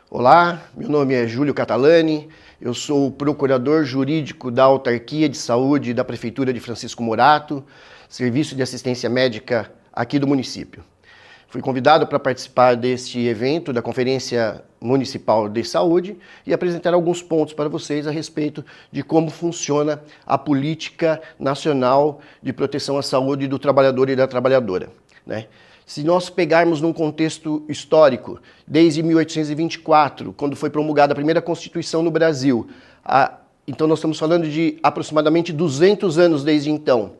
Olá, meu nome é Júlio Catalani, eu sou o procurador jurídico da Autarquia de Saúde da Prefeitura de Francisco Morato, Serviço de Assistência Médica aqui do município. Fui convidado para participar deste evento da Conferência Municipal de Saúde e apresentar alguns pontos para vocês a respeito de como funciona a política nacional de proteção à saúde do trabalhador e da trabalhadora, né? Se nós pegarmos num contexto histórico, desde 1824, quando foi promulgada a primeira Constituição no Brasil, então nós estamos falando de aproximadamente 200 anos desde então.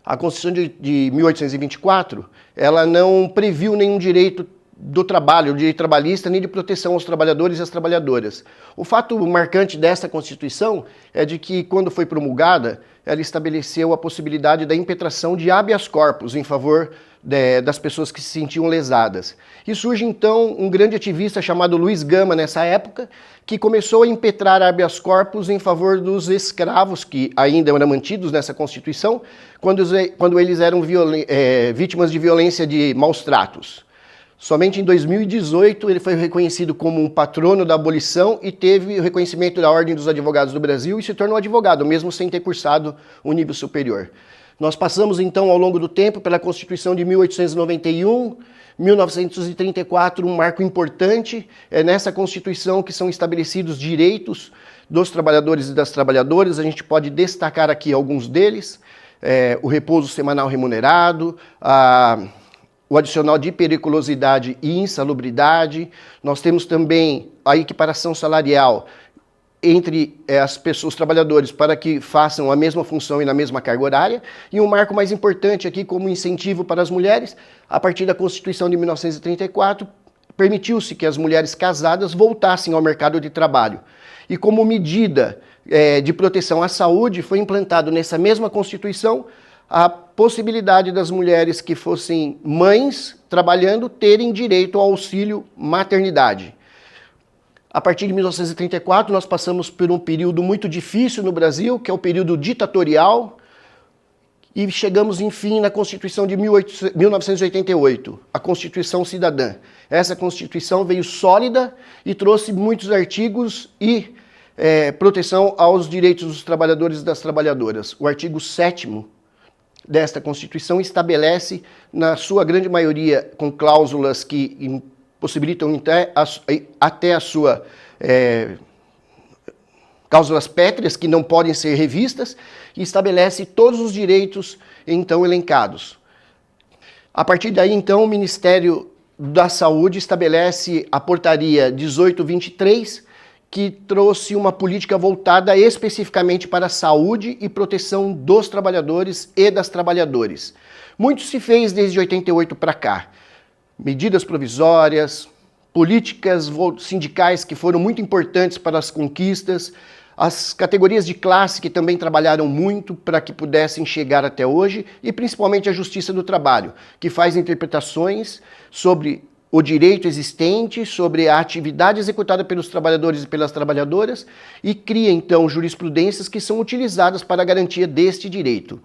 A Constituição de 1824, ela não previu nenhum direito do trabalho, direito trabalhista, nem de proteção aos trabalhadores e às trabalhadoras. O fato marcante dessa Constituição é de que, quando foi promulgada, ela estabeleceu a possibilidade da impetração de habeas corpus em favor das pessoas que se sentiam lesadas. E surge então um grande ativista chamado Luiz Gama nessa época, que começou a impetrar habeas corpus em favor dos escravos que ainda eram mantidos nessa Constituição, quando eles eram vítimas de violência de maus tratos. Somente em 2018 ele foi reconhecido como um patrono da abolição e teve o reconhecimento da Ordem dos Advogados do Brasil e se tornou advogado, mesmo sem ter cursado um nível superior. Nós passamos então ao longo do tempo pela Constituição de 1891, 1934, um marco importante. É nessa Constituição que são estabelecidos direitos dos trabalhadores e das trabalhadoras. A gente pode destacar aqui alguns deles: o repouso semanal remunerado, o adicional de periculosidade e insalubridade. Nós temos também a equiparação salarial entre os trabalhadores para que façam a mesma função e na mesma carga horária. E um marco mais importante aqui como incentivo para as mulheres, a partir da Constituição de 1934, permitiu-se que as mulheres casadas voltassem ao mercado de trabalho. E como medida de proteção à saúde, foi implantado nessa mesma Constituição a possibilidade das mulheres que fossem mães trabalhando terem direito ao auxílio maternidade. A partir de 1934, nós passamos por um período muito difícil no Brasil, que é o período ditatorial, e chegamos, enfim, na Constituição de 1988, a Constituição Cidadã. Essa Constituição veio sólida e trouxe muitos artigos e proteção aos direitos dos trabalhadores e das trabalhadoras. O artigo 7º desta Constituição estabelece, na sua grande maioria, com cláusulas que possibilitam até a sua cláusulas pétreas que não podem ser revistas, e estabelece todos os direitos então elencados. A partir daí, então, o Ministério da Saúde estabelece a Portaria 1823, que trouxe uma política voltada especificamente para a saúde e proteção dos trabalhadores e das trabalhadoras. Muito se fez desde 88 para cá. Medidas provisórias, políticas sindicais que foram muito importantes para as conquistas, as categorias de classe que também trabalharam muito para que pudessem chegar até hoje, e principalmente a Justiça do Trabalho, que faz interpretações sobre o direito existente, sobre a atividade executada pelos trabalhadores e pelas trabalhadoras, e cria então jurisprudências que são utilizadas para a garantia deste direito.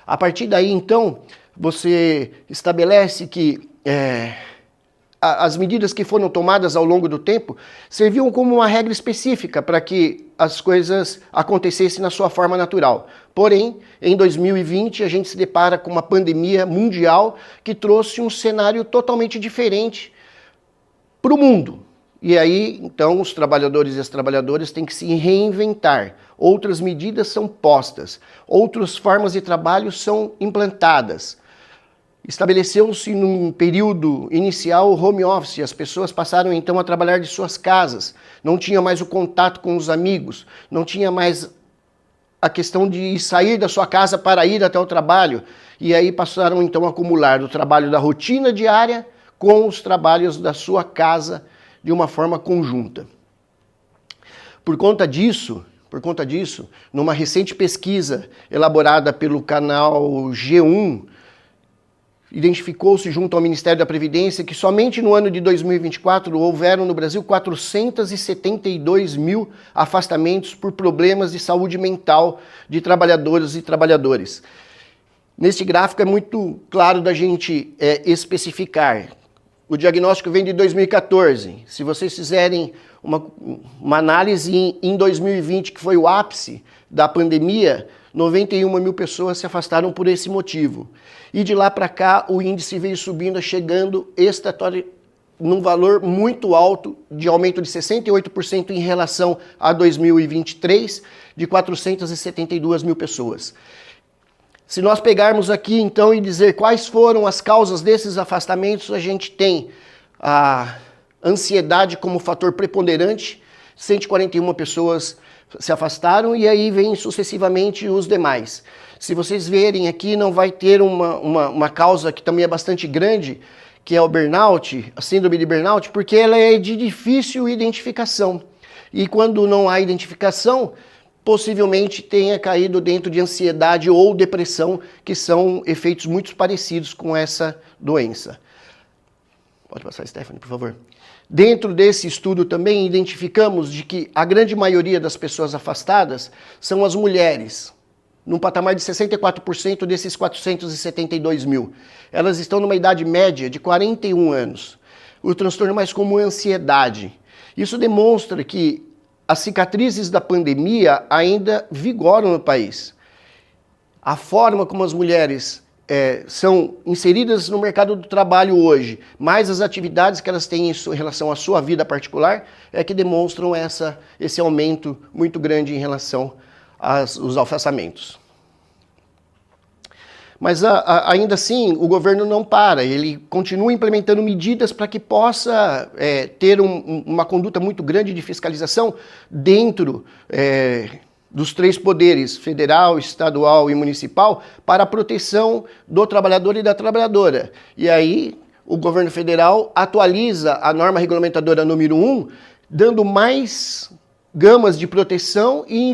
A partir daí, então, você estabelece que as medidas que foram tomadas ao longo do tempo serviam como uma regra específica para que as coisas acontecessem na sua forma natural. Porém, em 2020, a gente se depara com uma pandemia mundial que trouxe um cenário totalmente diferente para o mundo. E aí, então, os trabalhadores e as trabalhadoras têm que se reinventar. Outras medidas são postas, outras formas de trabalho são implantadas. Estabeleceu-se num período inicial o home office, as pessoas passaram então a trabalhar de suas casas, não tinha mais o contato com os amigos, não tinha mais a questão de sair da sua casa para ir até o trabalho, e aí passaram então a acumular o trabalho da rotina diária com os trabalhos da sua casa de uma forma conjunta. Por conta disso, numa recente pesquisa elaborada pelo canal G1, identificou-se junto ao Ministério da Previdência que somente no ano de 2024 houveram no Brasil 472 mil afastamentos por problemas de saúde mental de trabalhadoras e trabalhadores. Neste gráfico é muito claro da gente especificar o diagnóstico vem de 2014. Se vocês fizerem uma análise em 2020, que foi o ápice da pandemia, 91 mil pessoas se afastaram por esse motivo. E de lá para cá, o índice veio subindo, chegando num valor muito alto, de aumento de 68% em relação a 2023, de 472 mil pessoas. Se nós pegarmos aqui, então, e dizer quais foram as causas desses afastamentos, a gente tem a ansiedade como fator preponderante, 141 pessoas se afastaram, e aí vem sucessivamente os demais. Se vocês verem aqui, não vai ter uma causa que também é bastante grande, que é o burnout, a síndrome de burnout, porque ela é de difícil identificação. E quando não há identificação, possivelmente tenha caído dentro de ansiedade ou depressão, que são efeitos muito parecidos com essa doença. Pode passar, Stephanie, por favor. Dentro desse estudo também identificamos de que a grande maioria das pessoas afastadas são as mulheres, num patamar de 64% desses 472 mil. Elas estão numa idade média de 41 anos. O transtorno mais comum é a ansiedade. Isso demonstra que as cicatrizes da pandemia ainda vigoram no país. A forma como as mulheres são inseridas no mercado do trabalho hoje, mais as atividades que elas têm em relação à sua vida particular, é que demonstram esse aumento muito grande em relação aos afastamentos. Mas ainda assim, o governo não para, ele continua implementando medidas para que possa ter uma conduta muito grande de fiscalização dentro dos três poderes, federal, estadual e municipal, para a proteção do trabalhador e da trabalhadora. E aí, o governo federal atualiza a norma regulamentadora número 1, dando mais gamas de proteção e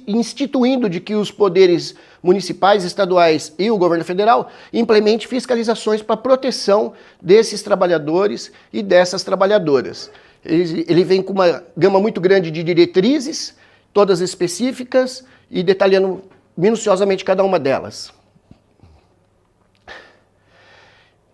instituindo de que os poderes municipais, estaduais e o governo federal implemente fiscalizações para a proteção desses trabalhadores e dessas trabalhadoras. Ele vem com uma gama muito grande de diretrizes, todas específicas e detalhando minuciosamente cada uma delas.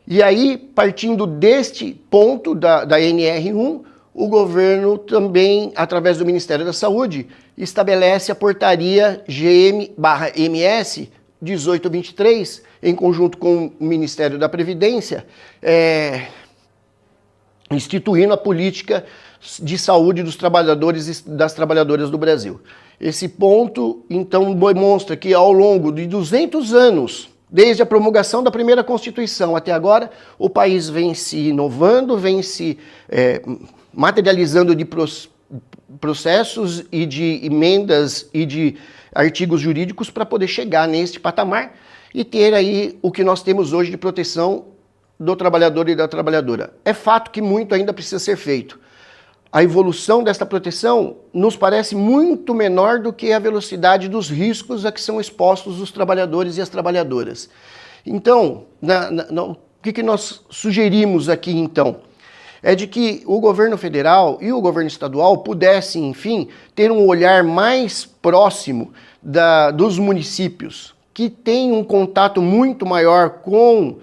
E aí, partindo deste ponto da NR1, o governo também, através do Ministério da Saúde, estabelece a portaria GM/MS 1823, em conjunto com o Ministério da Previdência, instituindo a política de saúde dos trabalhadores e das trabalhadoras do Brasil. Esse ponto, então, demonstra que ao longo de 200 anos, desde a promulgação da primeira Constituição até agora, o país vem se inovando, vem se materializando de processos e de emendas e de artigos jurídicos para poder chegar neste patamar e ter aí o que nós temos hoje de proteção do trabalhador e da trabalhadora. É fato que muito ainda precisa ser feito. A evolução desta proteção nos parece muito menor do que a velocidade dos riscos a que são expostos os trabalhadores e as trabalhadoras. Então, o que nós sugerimos aqui, então? É de que o governo federal e o governo estadual pudessem, enfim, ter um olhar mais próximo dos municípios, que têm um contato muito maior com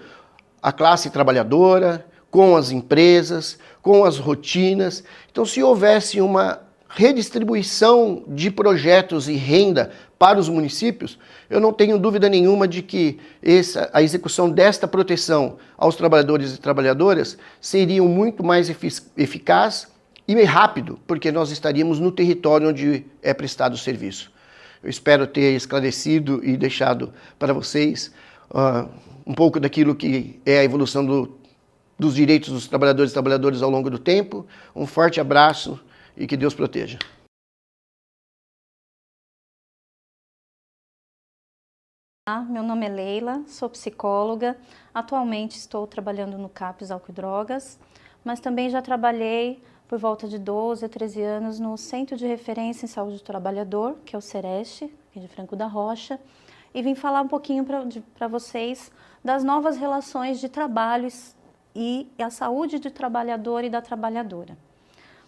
a classe trabalhadora, com as empresas, com as rotinas. Então, se houvesse uma redistribuição de projetos e renda para os municípios, eu não tenho dúvida nenhuma de que a execução desta proteção aos trabalhadores e trabalhadoras seria muito mais eficaz e rápido, porque nós estaríamos no território onde é prestado o serviço. Eu espero ter esclarecido e deixado para vocês um pouco daquilo que é a evolução dos direitos dos trabalhadores e trabalhadoras ao longo do tempo. Um forte abraço e que Deus proteja. Meu nome é Leila, sou psicóloga, atualmente estou trabalhando no CAPES Álcool e Drogas, mas também já trabalhei por volta de 12 a 13 anos no Centro de Referência em Saúde do Trabalhador, que é o Sereste, aqui de Franco da Rocha, e vim falar um pouquinho para vocês das novas relações de trabalho e a saúde do trabalhador e da trabalhadora.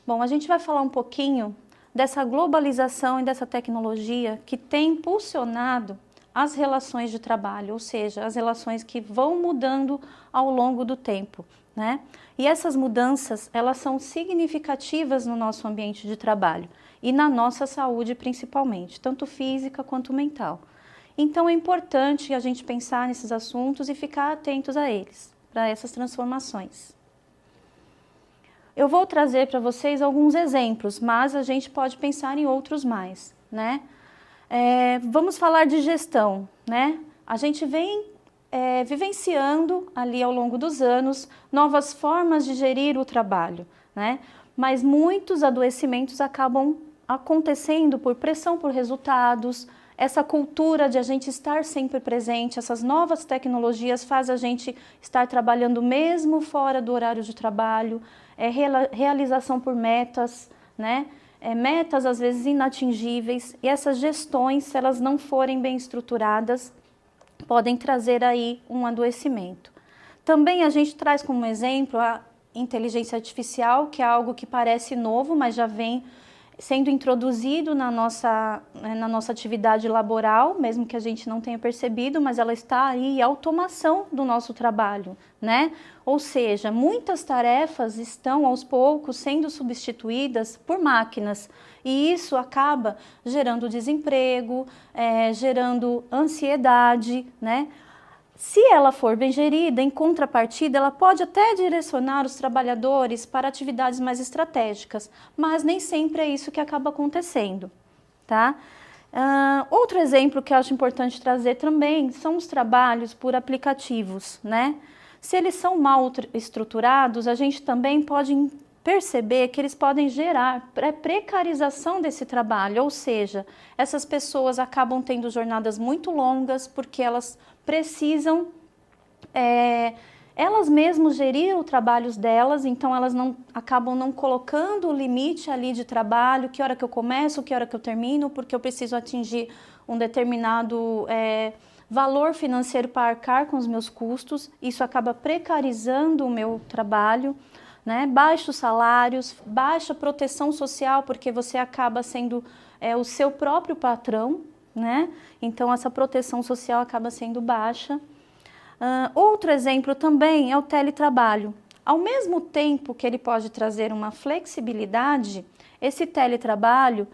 Bom, a gente vai falar um pouquinho dessa globalização e dessa tecnologia que tem impulsionado as relações de trabalho, ou seja, as relações que vão mudando ao longo do tempo, né? E essas mudanças, elas são significativas no nosso ambiente de trabalho e na nossa saúde principalmente, tanto física quanto mental. Então é importante a gente pensar nesses assuntos e ficar atentos a eles, para essas transformações. Eu vou trazer para vocês alguns exemplos, mas a gente pode pensar em outros mais, né? Vamos falar de gestão, né? A gente vem vivenciando ali ao longo dos anos novas formas de gerir o trabalho, né? Mas muitos adoecimentos acabam acontecendo por pressão por resultados, essa cultura de a gente estar sempre presente, essas novas tecnologias fazem a gente estar trabalhando mesmo fora do horário de trabalho, realização por metas, né? Metas às vezes inatingíveis, e essas gestões, se elas não forem bem estruturadas, podem trazer aí um adoecimento. Também a gente traz como exemplo a inteligência artificial, que é algo que parece novo, mas já vem sendo introduzido na nossa atividade laboral, mesmo que a gente não tenha percebido, mas ela está aí, a automação do nosso trabalho, né? Ou seja, muitas tarefas estão aos poucos sendo substituídas por máquinas, e isso acaba gerando desemprego, gerando ansiedade, né? Se ela for bem gerida, em contrapartida, ela pode até direcionar os trabalhadores para atividades mais estratégicas, mas nem sempre é isso que acaba acontecendo, tá? Outro exemplo que eu acho importante trazer também são os trabalhos por aplicativos, né? Se eles são mal estruturados, a gente também pode perceber que eles podem gerar precarização desse trabalho, ou seja, essas pessoas acabam tendo jornadas muito longas porque elas precisam, elas mesmas gerir os trabalhos delas, então elas acabam não colocando o limite ali de trabalho, que hora que eu começo, que hora que eu termino, porque eu preciso atingir um determinado valor financeiro para arcar com os meus custos, isso acaba precarizando o meu trabalho, né? Baixos salários, baixa proteção social, porque você acaba sendo o seu próprio patrão, né? Então essa proteção social acaba sendo baixa. Outro exemplo também é o teletrabalho. Ao mesmo tempo que ele pode trazer uma flexibilidade, esse teletrabalho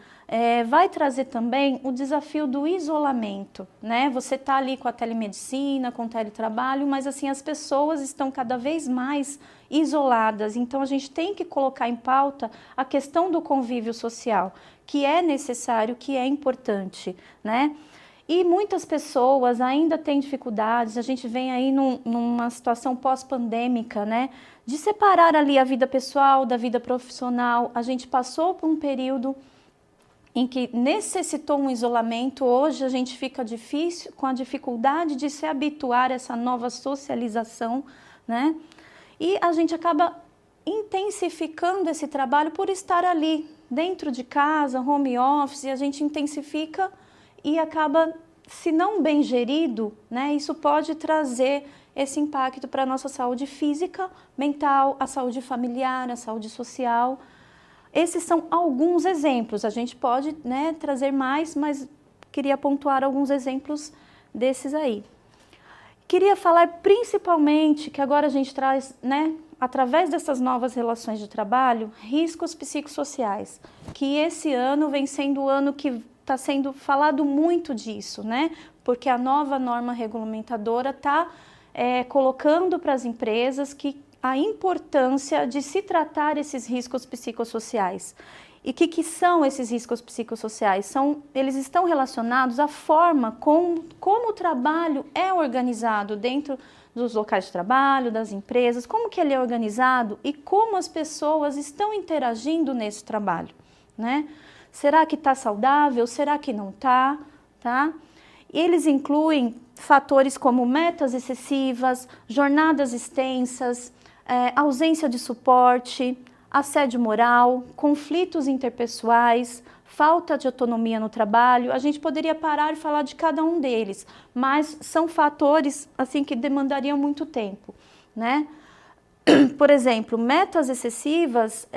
vai trazer também o desafio do isolamento, né? Você está ali com a telemedicina, com o teletrabalho, mas assim as pessoas estão cada vez mais isoladas, então a gente tem que colocar em pauta a questão do convívio social, que é necessário, que é importante, né? E muitas pessoas ainda têm dificuldades, a gente vem aí numa situação pós-pandêmica, né? De separar ali a vida pessoal da vida profissional. A gente passou por um período em que necessitou um isolamento, hoje a gente fica com a dificuldade de se habituar a essa nova socialização, né? E a gente acaba intensificando esse trabalho por estar ali, dentro de casa, home office, a gente intensifica e acaba, se não bem gerido, né, isso pode trazer esse impacto para a nossa saúde física, mental, a saúde familiar, a saúde social. Esses são alguns exemplos, a gente pode, né, trazer mais, mas queria pontuar alguns exemplos desses aí. Queria falar principalmente que agora a gente traz, né, através dessas novas relações de trabalho, riscos psicossociais, que esse ano vem sendo o ano que está sendo falado muito disso, né? Porque a nova norma regulamentadora está colocando para as empresas a importância de se tratar esses riscos psicossociais. E o que são esses riscos psicossociais? Eles estão relacionados à forma como o trabalho é organizado dentro dos locais de trabalho, das empresas, como que ele é organizado e como as pessoas estão interagindo nesse trabalho, né? Será que está saudável? Será que não está? Tá? Eles incluem fatores como metas excessivas, jornadas extensas, ausência de suporte, assédio moral, conflitos interpessoais, falta de autonomia no trabalho. A gente poderia parar e falar de cada um deles, mas são fatores assim que demandariam muito tempo, né? Por exemplo, metas excessivas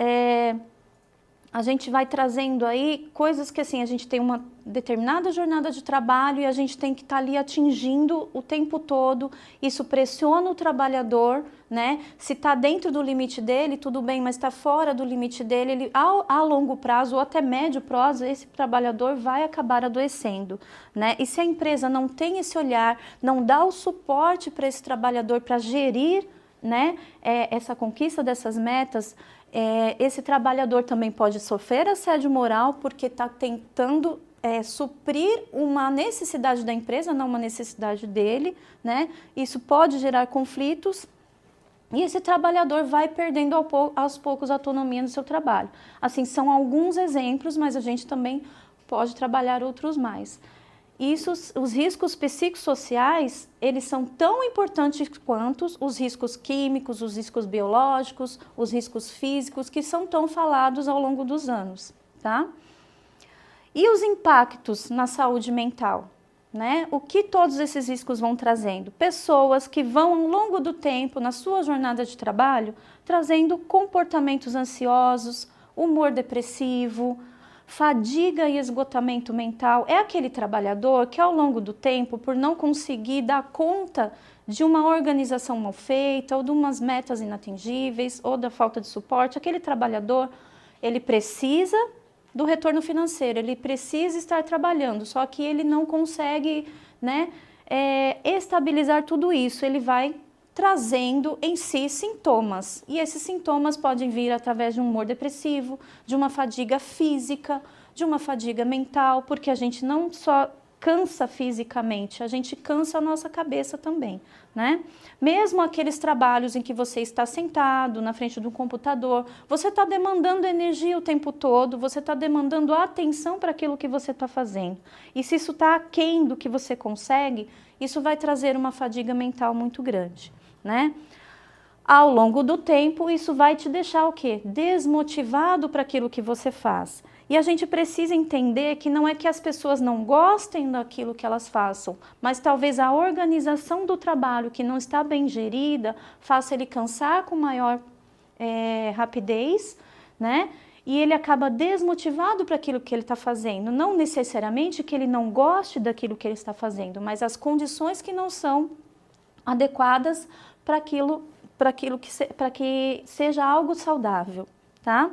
a gente vai trazendo aí coisas que assim, a gente tem uma determinada jornada de trabalho e a gente tem que estar ali atingindo o tempo todo, isso pressiona o trabalhador, né? Se está dentro do limite dele, tudo bem, mas está fora do limite dele, ele, a longo prazo ou até médio prazo, esse trabalhador vai acabar adoecendo, né? E se a empresa não tem esse olhar, não dá o suporte para esse trabalhador para gerir, né, essa conquista dessas metas, esse trabalhador também pode sofrer assédio moral porque está tentando suprir uma necessidade da empresa, não uma necessidade dele, né? Isso pode gerar conflitos e esse trabalhador vai perdendo aos poucos a autonomia no seu trabalho. Assim, são alguns exemplos, mas a gente também pode trabalhar outros mais. Os riscos psicossociais, eles são tão importantes quanto os riscos químicos, os riscos biológicos, os riscos físicos, que são tão falados ao longo dos anos, tá? E os impactos na saúde mental, né? O que todos esses riscos vão trazendo? Pessoas que vão, ao longo do tempo, na sua jornada de trabalho, trazendo comportamentos ansiosos, humor depressivo, fadiga e esgotamento mental. É aquele trabalhador que ao longo do tempo, por não conseguir dar conta de uma organização mal feita ou de umas metas inatingíveis ou da falta de suporte, aquele trabalhador, ele precisa do retorno financeiro, ele precisa estar trabalhando, só que ele não consegue, né, estabilizar tudo isso, ele vai trazendo em si sintomas, e esses sintomas podem vir através de um humor depressivo, de uma fadiga física, de uma fadiga mental, porque a gente não só cansa fisicamente, a gente cansa a nossa cabeça também, né? Mesmo aqueles trabalhos em que você está sentado na frente do computador, você está demandando energia o tempo todo, você está demandando atenção para aquilo que você está fazendo. E se isso está aquém do que você consegue, isso vai trazer uma fadiga mental muito grande, né? Ao longo do tempo, isso vai te deixar o quê? Desmotivado para aquilo que você faz. E a gente precisa entender que não é que as pessoas não gostem daquilo que elas façam, mas talvez a organização do trabalho que não está bem gerida faça ele cansar com maior rapidez, né? E ele acaba desmotivado para aquilo que ele está fazendo. Não necessariamente que ele não goste daquilo que ele está fazendo, mas as condições que não são adequadas para que seja algo saudável, tá?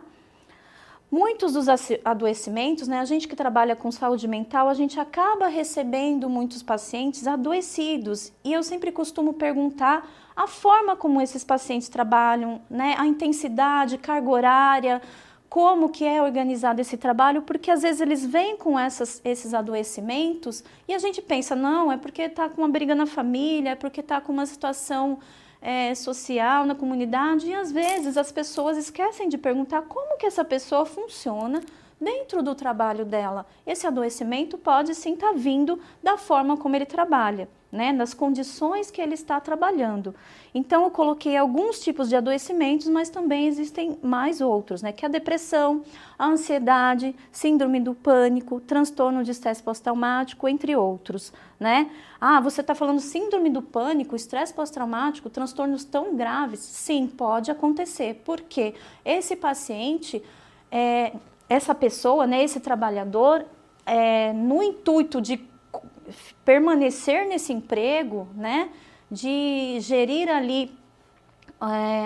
Muitos dos adoecimentos, né, a gente que trabalha com saúde mental, a gente acaba recebendo muitos pacientes adoecidos. E eu sempre costumo perguntar a forma como esses pacientes trabalham, né, a intensidade, carga horária, como que é organizado esse trabalho, porque às vezes eles vêm com esses adoecimentos e a gente pensa, não, é porque está com uma briga na família, é porque está com uma situação social na comunidade, e às vezes as pessoas esquecem de perguntar como que essa pessoa funciona dentro do trabalho dela. Esse adoecimento pode sim estar vindo da forma como ele trabalha, né, das condições que ele está trabalhando. Então eu coloquei alguns tipos de adoecimentos, mas também existem mais outros, né, que é a depressão, a ansiedade, síndrome do pânico, transtorno de estresse pós-traumático, entre outros, né? Ah, você está falando síndrome do pânico, estresse pós-traumático, transtornos tão graves? Sim, pode acontecer, porque esse paciente, essa pessoa, né, esse trabalhador, no intuito de permanecer nesse emprego, né, de gerir ali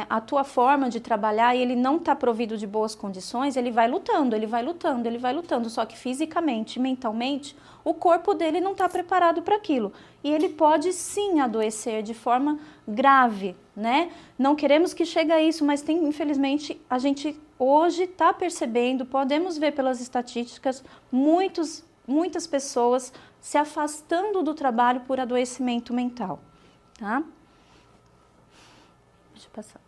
a tua forma de trabalhar, e ele não está provido de boas condições, ele vai lutando, ele vai lutando, ele vai lutando, só que fisicamente, mentalmente, o corpo dele não está preparado para aquilo. E ele pode sim adoecer de forma grave, né? Não queremos que chegue a isso, mas infelizmente, a gente hoje está percebendo, podemos ver pelas estatísticas, muitas pessoas se afastando do trabalho por adoecimento mental, tá? Deixa eu passar.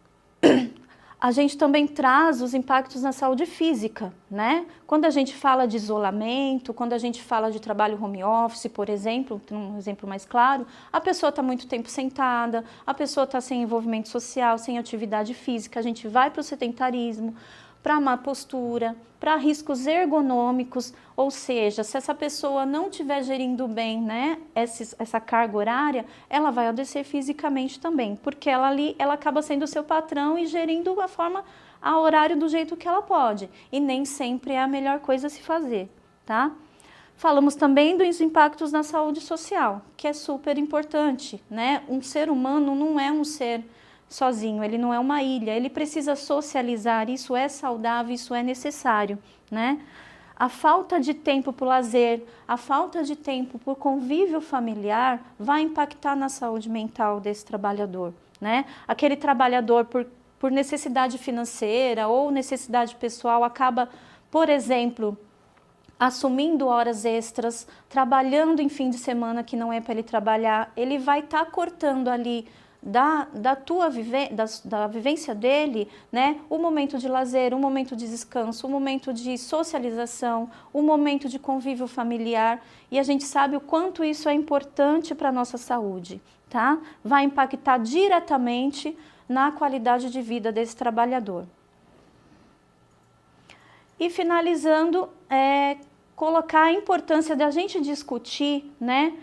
A gente também traz os impactos na saúde física, né? Quando a gente fala de isolamento, quando a gente fala de trabalho home office, por exemplo, um exemplo mais claro, a pessoa está muito tempo sentada, a pessoa está sem envolvimento social, sem atividade física, a gente vai para o sedentarismo, para má postura, para riscos ergonômicos, ou seja, se essa pessoa não estiver gerindo bem, né, essa carga horária, ela vai adoecer fisicamente também, porque ela acaba sendo o seu patrão e gerindo a forma a horário do jeito que ela pode. E nem sempre é a melhor coisa a se fazer, tá? Falamos também dos impactos na saúde social, que é super importante, né? Um ser humano não é um ser sozinho, ele não é uma ilha, ele precisa socializar, isso é saudável, isso é necessário, né? A falta de tempo para o lazer, a falta de tempo por convívio familiar vai impactar na saúde mental desse trabalhador, né? Aquele trabalhador por necessidade financeira ou necessidade pessoal acaba, por exemplo, assumindo horas extras, trabalhando em fim de semana que não é para ele trabalhar, ele vai estar cortando ali da vivência dele, né, o momento de lazer, o momento de descanso, o momento de socialização, o momento de convívio familiar, e a gente sabe o quanto isso é importante para a nossa saúde, tá? Vai impactar diretamente na qualidade de vida desse trabalhador. E finalizando, colocar a importância da gente discutir, né,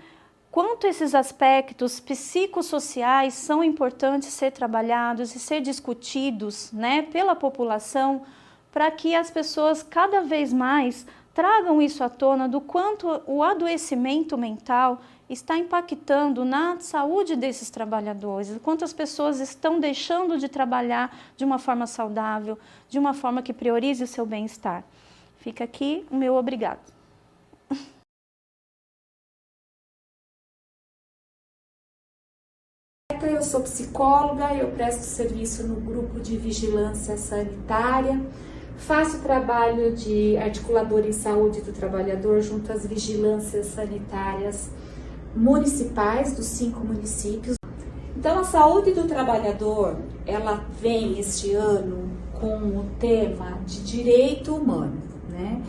quanto esses aspectos psicossociais são importantes ser trabalhados e ser discutidos, né, pela população, para que as pessoas cada vez mais tragam isso à tona do quanto o adoecimento mental está impactando na saúde desses trabalhadores, quantas pessoas estão deixando de trabalhar de uma forma saudável, de uma forma que priorize o seu bem-estar. Fica aqui o meu obrigado. Eu sou psicóloga, eu presto serviço no grupo de vigilância sanitária, faço trabalho de articulador em saúde do trabalhador junto às vigilâncias sanitárias municipais dos 5 municípios. Então, a saúde do trabalhador, ela vem este ano com o tema de direito humano, né?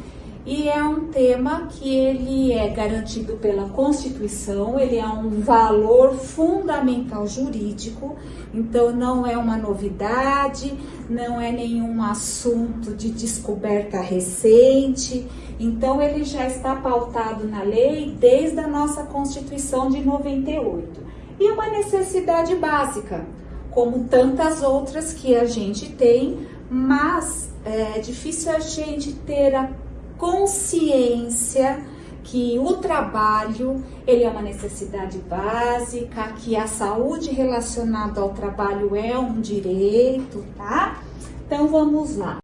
E é um tema que ele é garantido pela Constituição, ele é um valor fundamental jurídico, então não é uma novidade, não é nenhum assunto de descoberta recente, então ele já está pautado na lei desde a nossa Constituição de 98. E é uma necessidade básica, como tantas outras que a gente tem, mas é difícil a gente ter a consciência que o trabalho ele é uma necessidade básica, que a saúde relacionada ao trabalho é um direito, tá? Então vamos lá.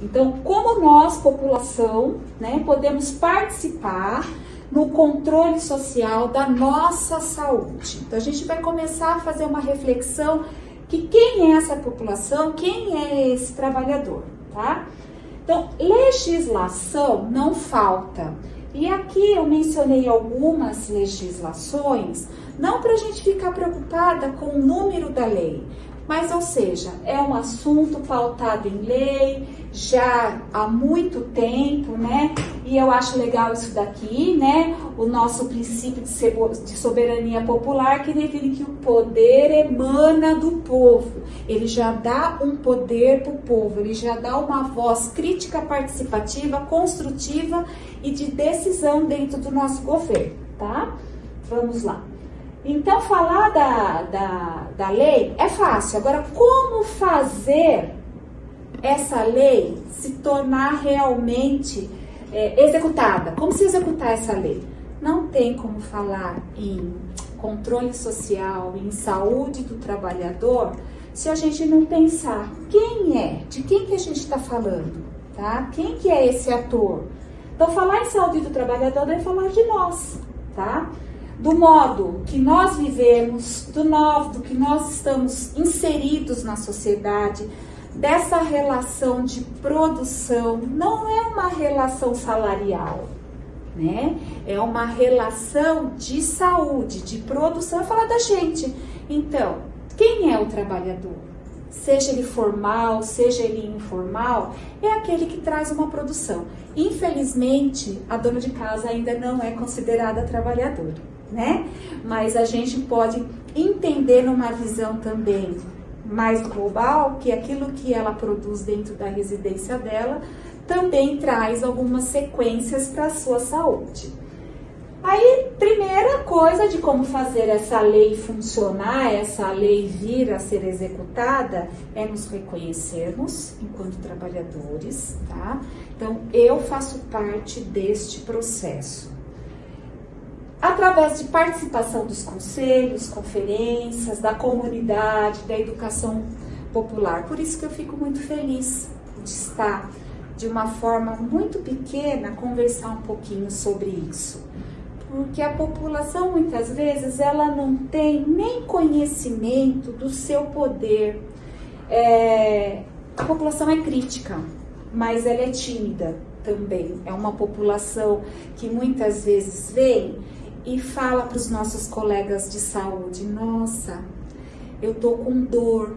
Então, como nós, população, né, podemos participar no controle social da nossa saúde? Então a gente vai começar a fazer uma reflexão que quem é essa população, quem é esse trabalhador, tá? Então, legislação não falta. E aqui eu mencionei algumas legislações, não para a gente ficar preocupada com o número da lei, mas, ou seja, é um assunto pautado em lei já há muito tempo, né? E eu acho legal isso daqui, né? O nosso princípio de soberania popular, que define que o poder emana do povo. Ele já dá um poder para o povo, ele já dá uma voz crítica, participativa, construtiva e de decisão dentro do nosso governo, tá? Vamos lá. Então, falar da lei é fácil. Agora, como fazer essa lei se tornar realmente executada? Como se executar essa lei? Não tem como falar em controle social, em saúde do trabalhador, se a gente não pensar quem é, de quem que a gente está falando, tá? Quem que é esse ator? Então, falar em saúde do trabalhador é falar de nós, tá? Do modo que nós vivemos, do modo que nós estamos inseridos na sociedade, dessa relação de produção, não é uma relação salarial, né? É uma relação de saúde, de produção, é falar da gente. Então, quem é o trabalhador? Seja ele formal, seja ele informal, é aquele que traz uma produção. Infelizmente, a dona de casa ainda não é considerada trabalhadora, né? Mas a gente pode entender numa visão também mais global que aquilo que ela produz dentro da residência dela também traz algumas sequências para a sua saúde. Aí, primeira coisa de como fazer essa lei funcionar, essa lei vir a ser executada, é nos reconhecermos enquanto trabalhadores, tá? Então, eu faço parte deste processo. Através de participação dos conselhos, conferências, da comunidade, da educação popular. Por isso que eu fico muito feliz de estar, de uma forma muito pequena, conversar um pouquinho sobre isso. Porque a população, muitas vezes, ela não tem nem conhecimento do seu poder. A população é crítica, mas ela é tímida também. É uma população que muitas vezes vem e fala para os nossos colegas de saúde: nossa, eu tô com dor,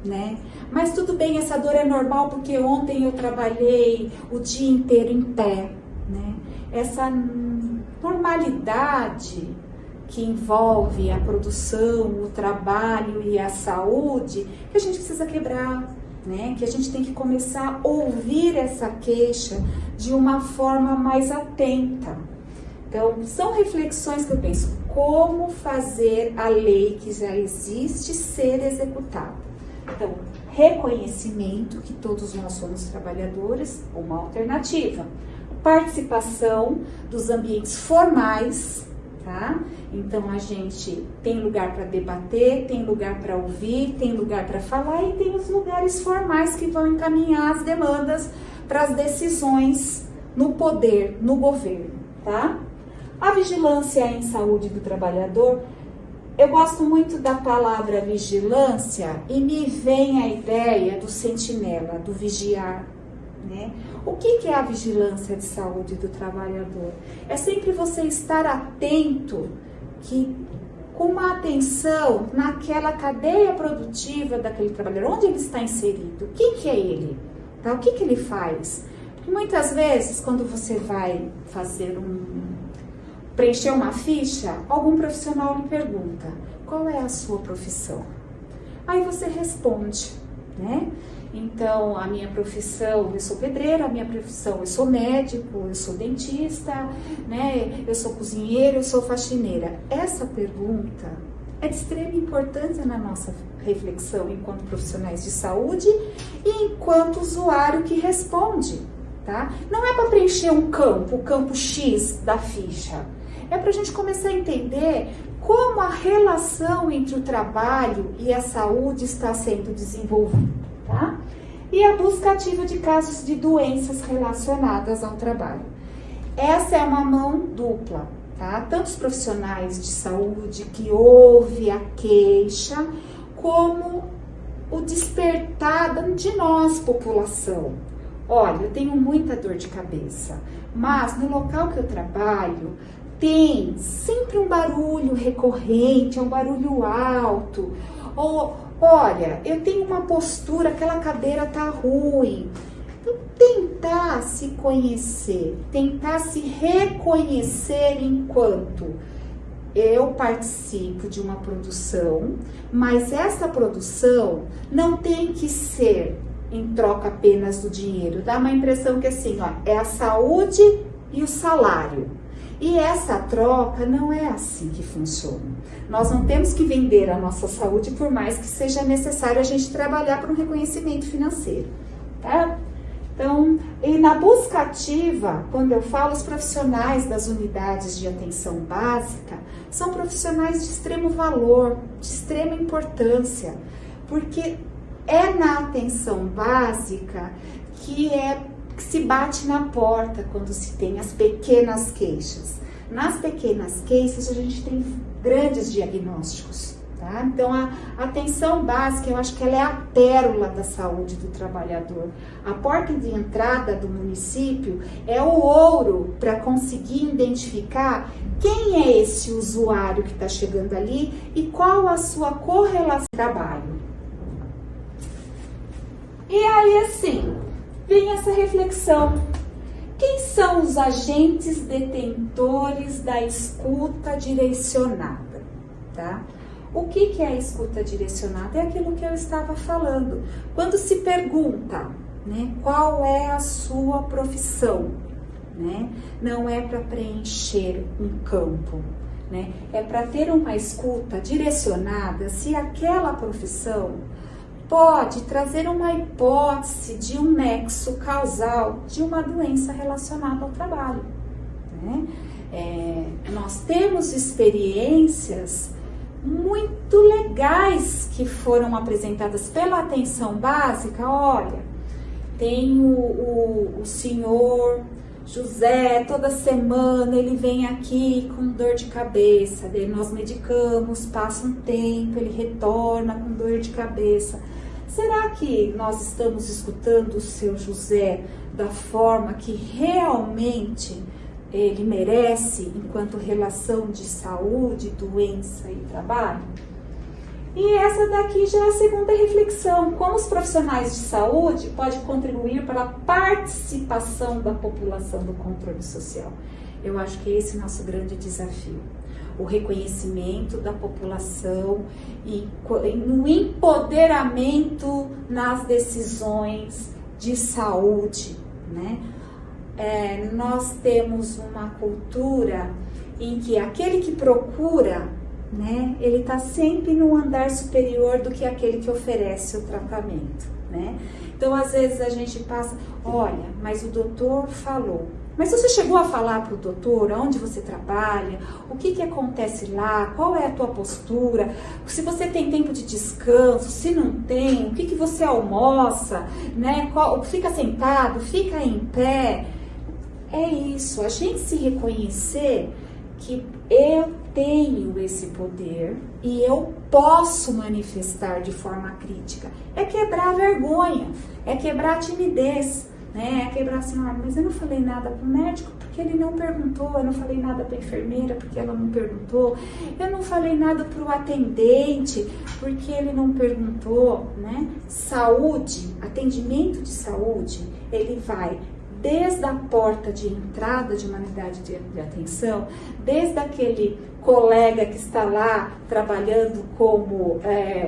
né? Mas tudo bem, essa dor é normal porque ontem eu trabalhei o dia inteiro em pé, né? Essa normalidade que envolve a produção, o trabalho e a saúde, que a gente precisa quebrar, né? Que a gente tem que começar a ouvir essa queixa de uma forma mais atenta. Então, são reflexões que eu penso, como fazer a lei que já existe ser executada. Então, reconhecimento que todos nós somos trabalhadores, uma alternativa. Participação dos ambientes formais, tá? Então, a gente tem lugar para debater, tem lugar para ouvir, tem lugar para falar e tem os lugares formais que vão encaminhar as demandas para as decisões no poder, no governo, tá? A vigilância em saúde do trabalhador, eu gosto muito da palavra vigilância e me vem a ideia do sentinela, do vigiar, né? O que é a vigilância de saúde do trabalhador? É sempre você estar atento, com uma atenção naquela cadeia produtiva daquele trabalhador, onde ele está inserido, quem que é ele, tá? O que ele faz? Porque muitas vezes, quando você vai preencher uma ficha, algum profissional lhe pergunta: qual é a sua profissão? Aí você responde, né? Então, a minha profissão, eu sou pedreira, a minha profissão, eu sou médico, eu sou dentista, né? Eu sou cozinheiro, eu sou faxineira. Essa pergunta é de extrema importância na nossa reflexão enquanto profissionais de saúde e enquanto usuário que responde, tá? Não é para preencher um campo, o campo X da ficha. É para a gente começar a entender como a relação entre o trabalho e a saúde está sendo desenvolvida, tá? E a busca ativa de casos de doenças relacionadas ao trabalho. Essa é uma mão dupla, tá? Tanto os profissionais de saúde que ouvem a queixa, como o despertar de nós, população. Olha, eu tenho muita dor de cabeça, mas no local que eu trabalho, tem sempre um barulho recorrente, um barulho alto. Ou, olha, eu tenho uma postura, aquela cadeira tá ruim. Então, tentar se conhecer, tentar se reconhecer enquanto eu participo de uma produção, mas essa produção não tem que ser em troca apenas do dinheiro. Dá uma impressão que assim, ó, é a saúde e o salário. E essa troca não é assim que funciona. Nós não temos que vender a nossa saúde, por mais que seja necessário a gente trabalhar para um reconhecimento financeiro, tá? Então, e na busca ativa, quando eu falo, os profissionais das unidades de atenção básica são profissionais de extremo valor, de extrema importância, porque é na atenção básica que se bate na porta quando se tem as pequenas queixas. Nas pequenas queixas a gente tem grandes diagnósticos, tá? Então a atenção básica, eu acho que ela é a pérola da saúde do trabalhador. A porta de entrada do município é o ouro para conseguir identificar quem é esse usuário que está chegando ali e qual a sua correlação de trabalho. E aí assim, vem essa reflexão. Quem são os agentes detentores da escuta direcionada, tá? O que é a escuta direcionada? É aquilo que eu estava falando. Quando se pergunta, né, qual é a sua profissão, né? Não é para preencher um campo, né? É para ter uma escuta direcionada se aquela profissão pode trazer uma hipótese de um nexo causal de uma doença relacionada ao trabalho, né? Nós temos experiências muito legais que foram apresentadas pela atenção básica. Olha, tem o senhor José, toda semana ele vem aqui com dor de cabeça, daí nós medicamos, passa um tempo, ele retorna com dor de cabeça. Será que nós estamos escutando o seu José da forma que realmente ele merece enquanto relação de saúde, doença e trabalho? E essa daqui já é a segunda reflexão. Como os profissionais de saúde podem contribuir para a participação da população do controle social? Eu acho que esse é o nosso grande desafio. O reconhecimento da população e no empoderamento nas decisões de saúde, né? Nós temos uma cultura em que aquele que procura, né, ele está sempre no andar superior do que aquele que oferece o tratamento, né? Então, às vezes a gente passa, olha, mas o doutor falou. Mas você chegou a falar para o doutor onde você trabalha, o que acontece lá, qual é a tua postura, se você tem tempo de descanso, se não tem, o que você almoça, né? Fica sentado, fica em pé. É isso, a gente se reconhecer que eu tenho esse poder e eu posso manifestar de forma crítica. É quebrar a vergonha, é quebrar a timidez, né? É quebrar assim, mas eu não falei nada pro médico porque ele não perguntou, eu não falei nada pra enfermeira porque ela não perguntou, eu não falei nada pro atendente porque ele não perguntou, né? Saúde, atendimento de saúde, ele vai desde a porta de entrada de uma unidade de atenção, desde aquele colega que está lá trabalhando como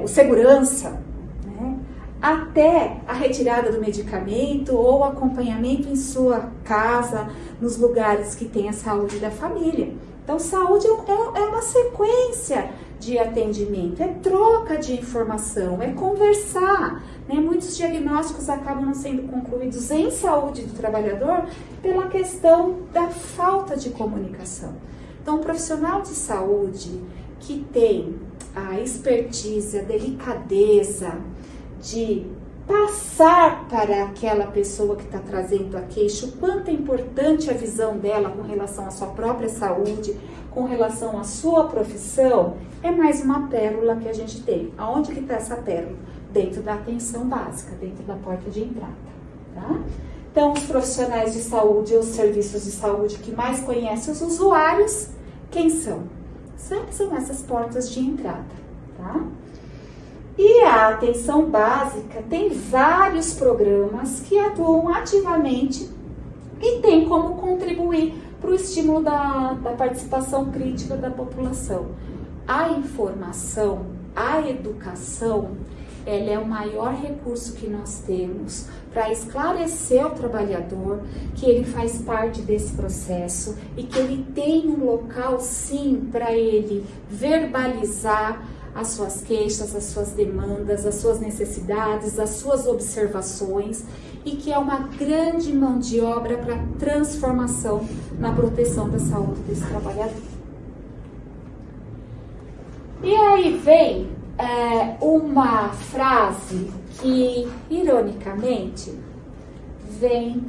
o segurança, né, até a retirada do medicamento ou acompanhamento em sua casa, nos lugares que tem a saúde da família. Então, saúde é uma sequência de atendimento, é troca de informação, é conversar, né? Muitos diagnósticos acabam não sendo concluídos em saúde do trabalhador pela questão da falta de comunicação. Então, o profissional de saúde que tem a expertise, a delicadeza de passar para aquela pessoa que está trazendo a queixa o quanto é importante a visão dela com relação à sua própria saúde, com relação à sua profissão, é mais uma pérola que a gente tem. Aonde que está essa pérola? Dentro da atenção básica, dentro da porta de entrada, tá? Então, os profissionais de saúde, os serviços de saúde que mais conhecem os usuários, quem são? São essas portas de entrada, tá? E a atenção básica tem vários programas que atuam ativamente e tem como contribuir para o estímulo da participação crítica da população. A informação, a educação, ela é o maior recurso que nós temos para esclarecer o trabalhador que ele faz parte desse processo e que ele tem um local, sim, para ele verbalizar as suas queixas, as suas demandas, as suas necessidades, as suas observações e que é uma grande mão de obra para transformação na proteção da saúde desse trabalhador. E aí vem uma frase que, ironicamente,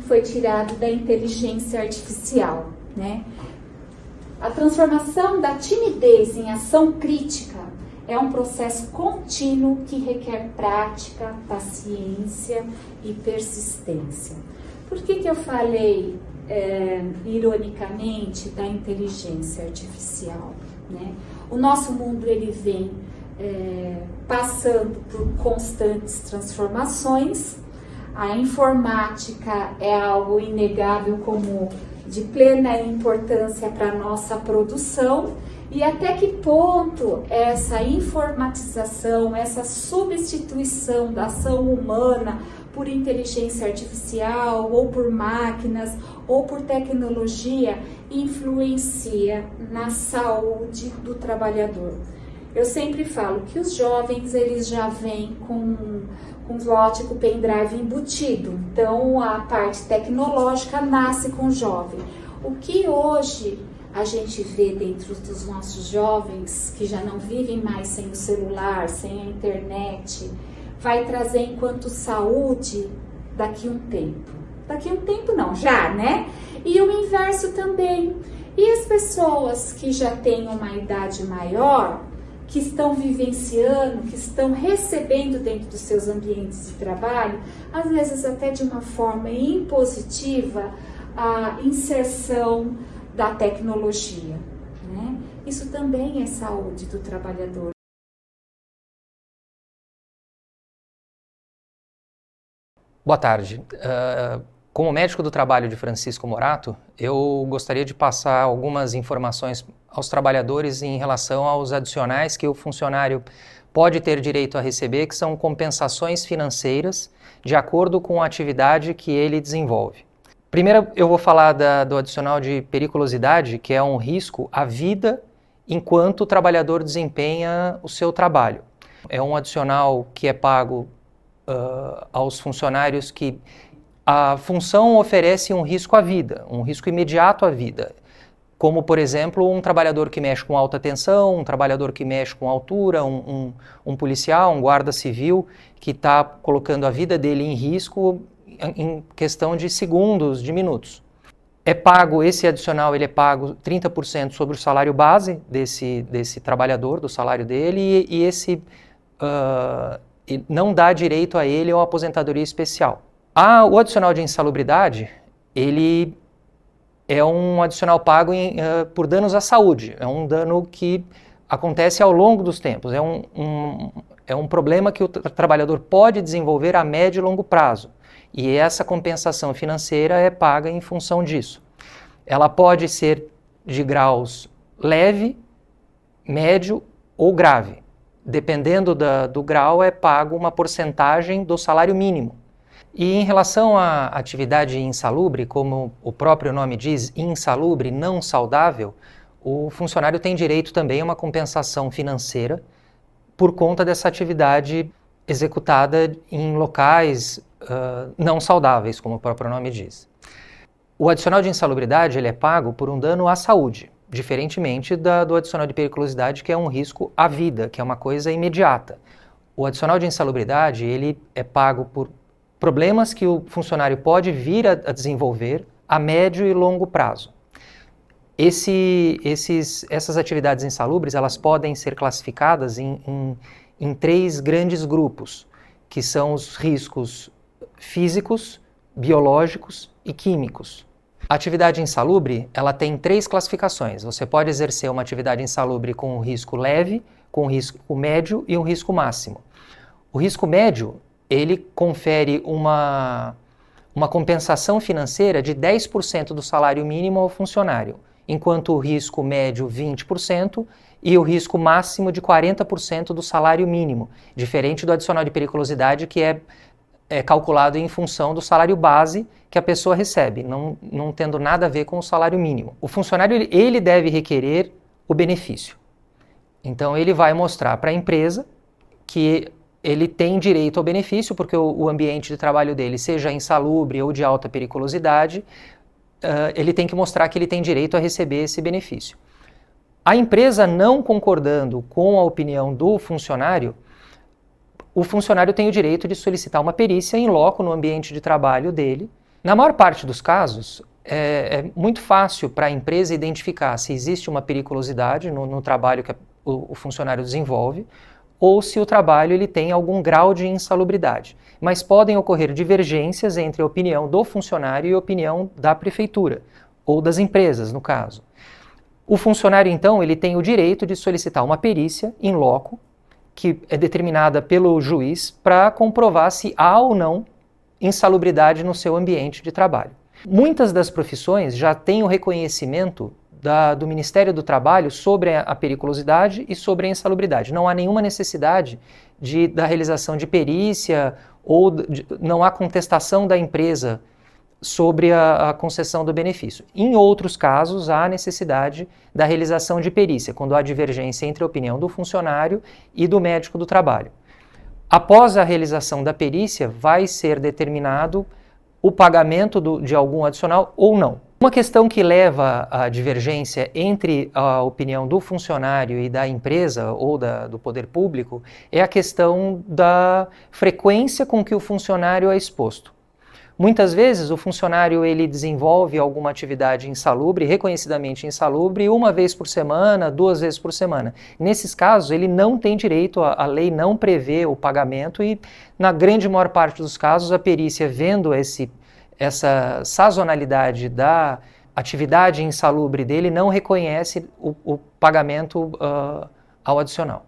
foi tirada da inteligência artificial, né? A transformação da timidez em ação crítica é um processo contínuo que requer prática, paciência e persistência. Por que eu falei, ironicamente, da inteligência artificial, né? O nosso mundo ele vem passando por constantes transformações. A informática é algo inegável como de plena importância para a nossa produção. E até que ponto essa informatização, essa substituição da ação humana por inteligência artificial, ou por máquinas, ou por tecnologia, influencia na saúde do trabalhador. Eu sempre falo que os jovens, eles já vêm com slot, com pendrive embutido. Então, a parte tecnológica nasce com o jovem. O que hoje a gente vê dentro dos nossos jovens, que já não vivem mais sem o celular, sem a internet, vai trazer enquanto saúde daqui um tempo. Daqui um tempo não, já, né? E o inverso também. E as pessoas que já têm uma idade maior, que estão vivenciando, que estão recebendo dentro dos seus ambientes de trabalho, às vezes até de uma forma impositiva, a inserção da tecnologia, né? Isso também é saúde do trabalhador. Boa tarde. Como médico do trabalho de Francisco Morato, eu gostaria de passar algumas informações aos trabalhadores em relação aos adicionais que o funcionário pode ter direito a receber, que são compensações financeiras de acordo com a atividade que ele desenvolve. Primeiro, eu vou falar do adicional de periculosidade, que é um risco à vida enquanto o trabalhador desempenha o seu trabalho. É um adicional que é pago aos funcionários que a função oferece um risco à vida, um risco imediato à vida. Como, por exemplo, um trabalhador que mexe com alta tensão, um trabalhador que mexe com altura, um policial, um guarda civil, que está colocando a vida dele em risco em questão de segundos, de minutos. Esse adicional ele é pago 30% sobre o salário base desse trabalhador, do salário dele, e esse não dá direito a ele a uma aposentadoria especial. O adicional de insalubridade, ele é um adicional pago por danos à saúde. É um dano que acontece ao longo dos tempos. É um problema que o trabalhador pode desenvolver a médio e longo prazo. E essa compensação financeira é paga em função disso. Ela pode ser de graus leve, médio ou grave. Dependendo do grau, é pago uma porcentagem do salário mínimo. E em relação à atividade insalubre, como o próprio nome diz, insalubre, não saudável, o funcionário tem direito também a uma compensação financeira por conta dessa atividade executada em locais não saudáveis, como o próprio nome diz. O adicional de insalubridade ele é pago por um dano à saúde, diferentemente do adicional de periculosidade, que é um risco à vida, que é uma coisa imediata. O adicional de insalubridade ele é pago por problemas que o funcionário pode vir a desenvolver a médio e longo prazo. Essas atividades insalubres elas podem ser classificadas em 3 grandes grupos, que são os riscos físicos, biológicos e químicos. A atividade insalubre ela tem 3 classificações. Você pode exercer uma atividade insalubre com um risco leve, com um risco médio e um risco máximo. O risco médio ele confere uma compensação financeira de 10% do salário mínimo ao funcionário, enquanto o risco médio 20% e o risco máximo de 40% do salário mínimo, diferente do adicional de periculosidade que é calculado em função do salário base que a pessoa recebe, não tendo nada a ver com o salário mínimo. O funcionário ele deve requerer o benefício. Então ele vai mostrar para a empresa que ele tem direito ao benefício, porque o ambiente de trabalho dele, seja insalubre ou de alta periculosidade, ele tem que mostrar que ele tem direito a receber esse benefício. A empresa não concordando com a opinião do funcionário, o funcionário tem o direito de solicitar uma perícia in loco no ambiente de trabalho dele. Na maior parte dos casos, é muito fácil para a empresa identificar se existe uma periculosidade no trabalho que o funcionário desenvolve, ou se o trabalho ele tem algum grau de insalubridade. Mas podem ocorrer divergências entre a opinião do funcionário e a opinião da prefeitura, ou das empresas, no caso. O funcionário, então, ele tem o direito de solicitar uma perícia in loco, que é determinada pelo juiz para comprovar se há ou não insalubridade no seu ambiente de trabalho. Muitas das profissões já têm o reconhecimento do Ministério do Trabalho sobre a periculosidade e sobre a insalubridade. Não há nenhuma necessidade da realização de perícia ou não há contestação da empresa sobre a concessão do benefício. Em outros casos, há necessidade da realização de perícia, quando há divergência entre a opinião do funcionário e do médico do trabalho. Após a realização da perícia, vai ser determinado o pagamento de algum adicional ou não. Uma questão que leva à divergência entre a opinião do funcionário e da empresa ou do poder público é a questão da frequência com que o funcionário é exposto. Muitas vezes o funcionário ele desenvolve alguma atividade insalubre, reconhecidamente insalubre, 1 vez por semana, 2 vezes por semana. Nesses casos ele não tem direito, a lei não prevê o pagamento e na grande maior parte dos casos a perícia vendo essa sazonalidade da atividade insalubre dele não reconhece o pagamento ao adicional.